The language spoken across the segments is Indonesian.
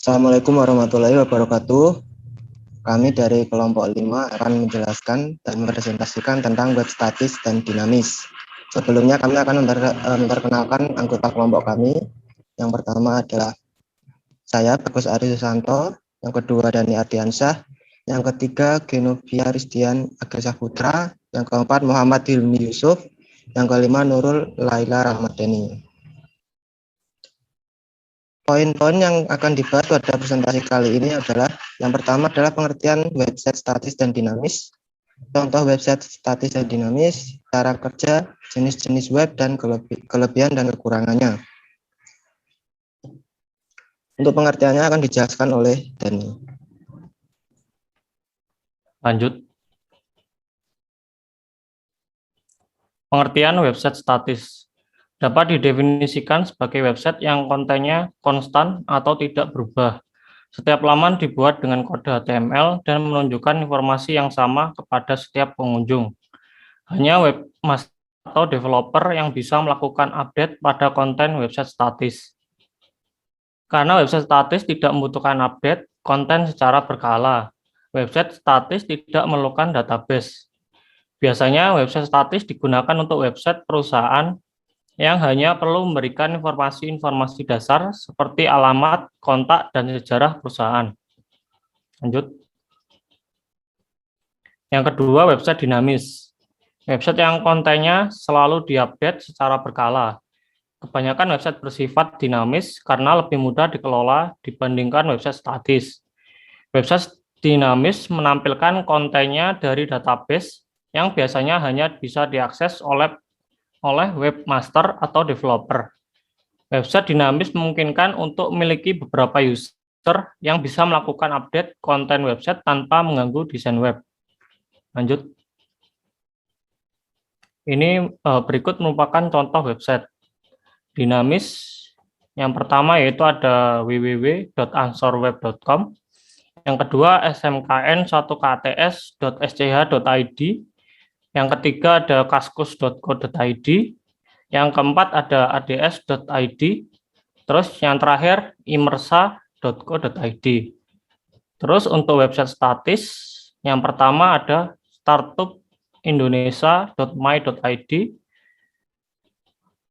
Assalamualaikum warahmatullahi wabarakatuh. Kami dari kelompok 5 akan menjelaskan dan mempresentasikan tentang web statis dan dinamis. Sebelumnya kami akan memperkenalkan anggota kelompok kami. Yang pertama adalah saya, Bagus Ari Susanto. Yang kedua, Dani Ardiansyah. Yang ketiga, Genovia Rizdian Agresah Putra. Yang keempat, Muhammad Hilmi Yusuf. Yang kelima, Nurul Laila Ramadhani. Poin-poin yang akan dibahas pada presentasi kali ini adalah yang pertama adalah pengertian website statis dan dinamis, contoh website statis dan dinamis, cara kerja, jenis-jenis web, dan kelebihan dan kekurangannya. Untuk pengertiannya akan dijelaskan oleh Dani. Lanjut. Pengertian website statis dapat didefinisikan sebagai website yang kontennya konstan atau tidak berubah. Setiap laman dibuat dengan kode HTML dan menunjukkan informasi yang sama kepada setiap pengunjung. Hanya webmaster atau developer yang bisa melakukan update pada konten website statis. Karena website statis tidak membutuhkan update konten secara berkala, website statis tidak memerlukan database. Biasanya website statis digunakan untuk website perusahaan yang hanya perlu memberikan informasi-informasi dasar seperti alamat, kontak, dan sejarah perusahaan. Lanjut. Yang kedua, website dinamis. Website yang kontennya selalu diupdate secara berkala. Kebanyakan website bersifat dinamis karena lebih mudah dikelola dibandingkan website statis. Website dinamis menampilkan kontennya dari database yang biasanya hanya bisa diakses oleh webmaster atau developer. Website dinamis memungkinkan untuk memiliki beberapa user yang bisa melakukan update konten website tanpa mengganggu desain web. Lanjut. Ini berikut merupakan contoh website dinamis. Yang pertama yaitu ada www.ansorweb.com. Yang kedua smkn1kts.sch.id. Yang ketiga ada kaskus.co.id. Yang keempat ada ads.id. Terus yang terakhir imersa.co.id. Terus untuk website statis, yang pertama ada startupindonesia.my.id.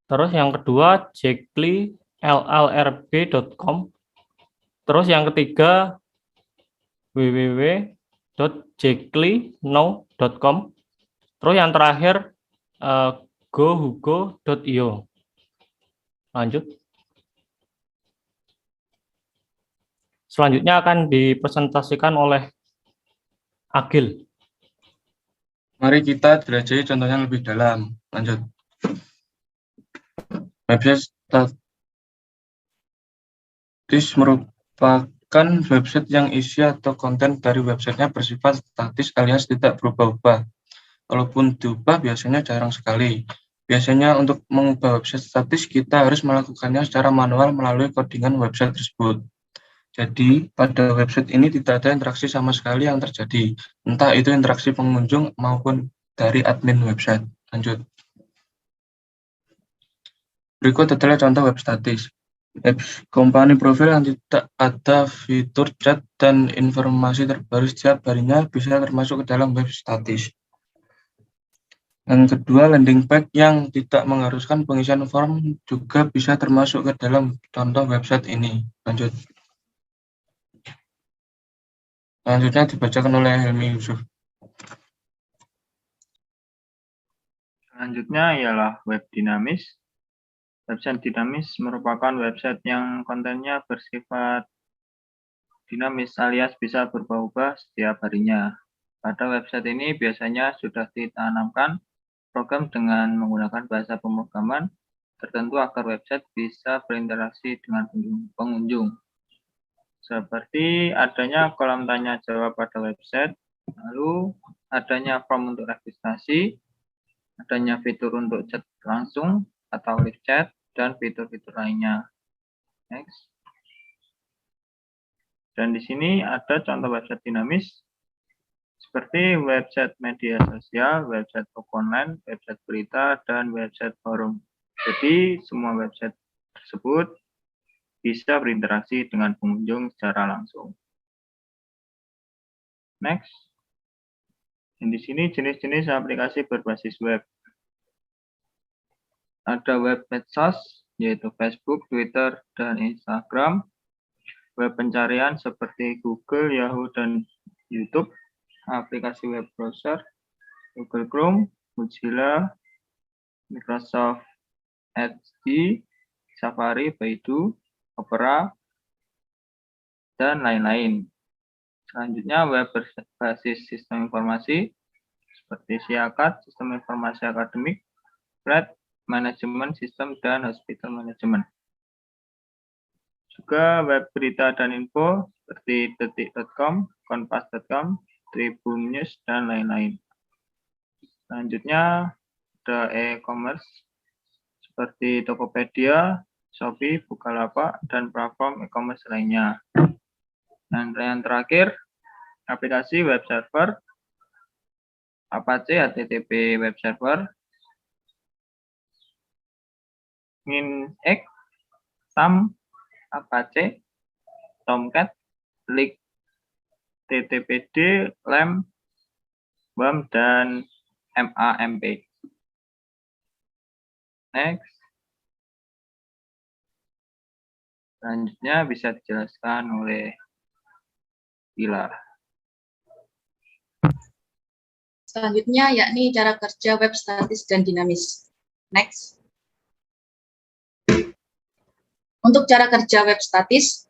Terus yang kedua jekli.llrb.com. Terus yang ketiga www.jeklino.com. Terus yang terakhir gohugo.io. Lanjut. Selanjutnya akan dipresentasikan oleh Agil. Mari kita jelajahi contohnya lebih dalam. Lanjut. Website statis merupakan website yang isi atau konten dari websitenya bersifat statis alias tidak berubah-ubah. Kalaupun diubah biasanya jarang sekali. Biasanya untuk mengubah website statis kita harus melakukannya secara manual melalui codingan website tersebut. Jadi pada website ini tidak ada interaksi sama sekali yang terjadi. Entah itu interaksi pengunjung maupun dari admin website. Lanjut. Berikut adalah contoh web statis. Company profile yang tidak ada fitur chat dan informasi terbaru setiap harinya bisa termasuk ke dalam web statis. Yang kedua, landing page yang tidak mengharuskan pengisian form juga bisa termasuk ke dalam contoh website ini. Lanjut. Selanjutnya dibacakan oleh Helmi Yusuf. Selanjutnya ialah web dinamis. Website dinamis merupakan website yang kontennya bersifat dinamis alias bisa berubah-ubah setiap harinya. Pada website ini biasanya sudah ditanamkan program dengan menggunakan bahasa pemrograman tertentu agar website bisa berinteraksi dengan pengunjung. Seperti adanya kolom tanya jawab pada website, lalu adanya form untuk registrasi, adanya fitur untuk chat langsung atau live chat, dan fitur-fitur lainnya. Next. Dan di sini ada contoh website dinamis seperti website media sosial, website toko online, website berita, dan website forum. Jadi semua website tersebut bisa berinteraksi dengan pengunjung secara langsung. Next. Di sini jenis-jenis aplikasi berbasis web. Ada web medsos, yaitu Facebook, Twitter, dan Instagram. Web pencarian seperti Google, Yahoo, dan YouTube. Aplikasi web browser, Google Chrome, Mozilla, Microsoft Edge, Safari, Baidu, Opera, dan lain-lain. Selanjutnya, web berbasis sistem informasi seperti SIAKAT, Sistem Informasi Akademik, RED, Manajemen Sistem, dan Hospital Management. Juga web berita dan info seperti detik.com, kompas.com, Tribun News, dan lain-lain. Selanjutnya, ada e-commerce seperti Tokopedia, Shopee, Bukalapak, dan platform e-commerce lainnya. Dan yang terakhir, aplikasi web server, Apache HTTP web server, Minx, SAM, Apache, Tomcat, Leak, TTPD, LAMP, WAMP, dan MAMP. Next. Selanjutnya bisa dijelaskan oleh Pilar. Selanjutnya yakni cara kerja web statis dan dinamis. Next. Untuk cara kerja web statis,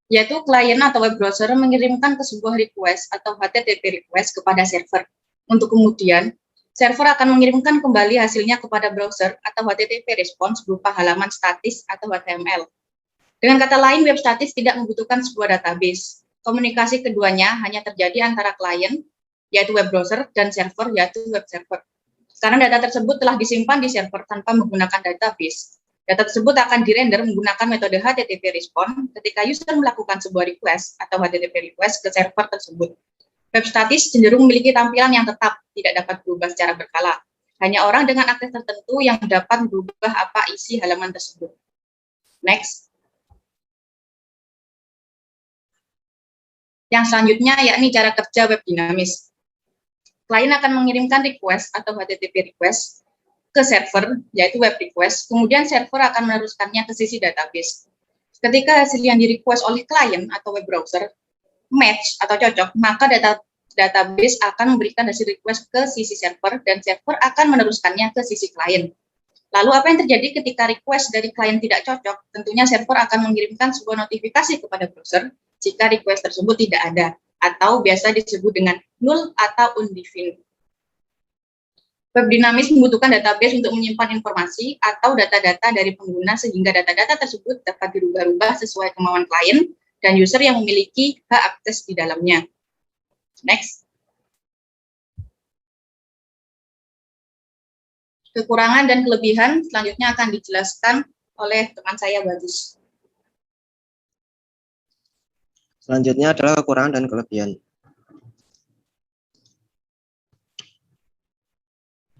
yaitu klien atau web browser mengirimkan ke sebuah request atau HTTP request kepada server. Untuk kemudian, server akan mengirimkan kembali hasilnya kepada browser atau HTTP response berupa halaman statis atau HTML. Dengan kata lain, web statis tidak membutuhkan sebuah database. Komunikasi keduanya hanya terjadi antara klien, yaitu web browser, dan server, yaitu web server. Karena data tersebut telah disimpan di server tanpa menggunakan database. Data tersebut akan dirender menggunakan metode HTTP response ketika user melakukan sebuah request atau HTTP request ke server tersebut. Web statis cenderung memiliki tampilan yang tetap, tidak dapat berubah secara berkala. Hanya orang dengan akses tertentu yang dapat berubah apa isi halaman tersebut. Next. Yang selanjutnya yakni cara kerja web dinamis. Klien akan mengirimkan request atau HTTP request ke server, yaitu web request, kemudian server akan meneruskannya ke sisi database. Ketika hasil yang di-request oleh klien atau web browser match atau cocok, maka database akan memberikan hasil request ke sisi server dan server akan meneruskannya ke sisi klien. Lalu apa yang terjadi ketika request dari klien tidak cocok? Tentunya server akan mengirimkan sebuah notifikasi kepada browser jika request tersebut tidak ada, atau biasa disebut dengan null atau undefined. Web dinamis membutuhkan database untuk menyimpan informasi atau data-data dari pengguna sehingga data-data tersebut dapat dirubah-rubah sesuai kemauan klien dan user yang memiliki hak akses di dalamnya. Next. Kekurangan dan kelebihan selanjutnya akan dijelaskan oleh teman saya, Bagus. Selanjutnya adalah kekurangan dan kelebihan.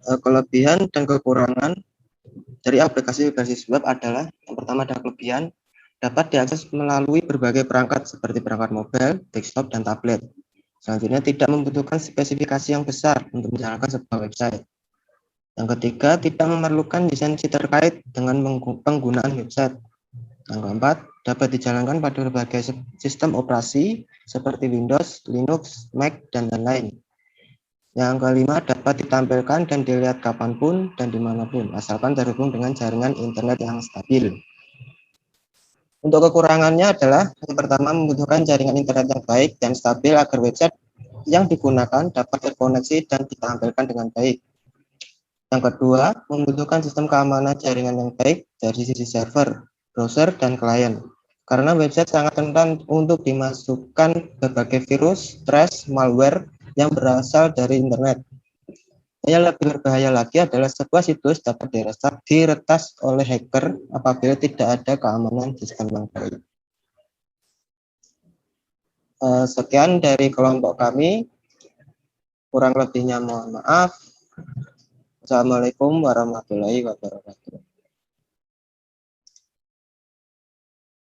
Kelebihan dan kekurangan dari aplikasi berbasis web adalah yang pertama ada kelebihan, dapat diakses melalui berbagai perangkat seperti perangkat mobile, desktop, dan tablet. Selanjutnya tidak membutuhkan spesifikasi yang besar untuk menjalankan sebuah website. Yang ketiga, tidak memerlukan lisensi terkait dengan penggunaan website. Yang keempat, dapat dijalankan pada berbagai sistem operasi seperti Windows, Linux, Mac, dan lain-lain. Yang kelima, dapat ditampilkan dan dilihat kapanpun dan dimanapun, asalkan terhubung dengan jaringan internet yang stabil. Untuk kekurangannya adalah, yang pertama, membutuhkan jaringan internet yang baik dan stabil agar website yang digunakan dapat terkoneksi dan ditampilkan dengan baik. Yang kedua, membutuhkan sistem keamanan jaringan yang baik dari sisi server, browser, dan klien. Karena website sangat rentan untuk dimasukkan berbagai virus, trash, malware, yang berasal dari internet. Yang lebih berbahaya lagi adalah sebuah situs dapat diretas oleh hacker apabila tidak ada keamanan sistem yang baik. Sekian dari kelompok kami. Kurang lebihnya mohon maaf. Assalamualaikum warahmatullahi wabarakatuh.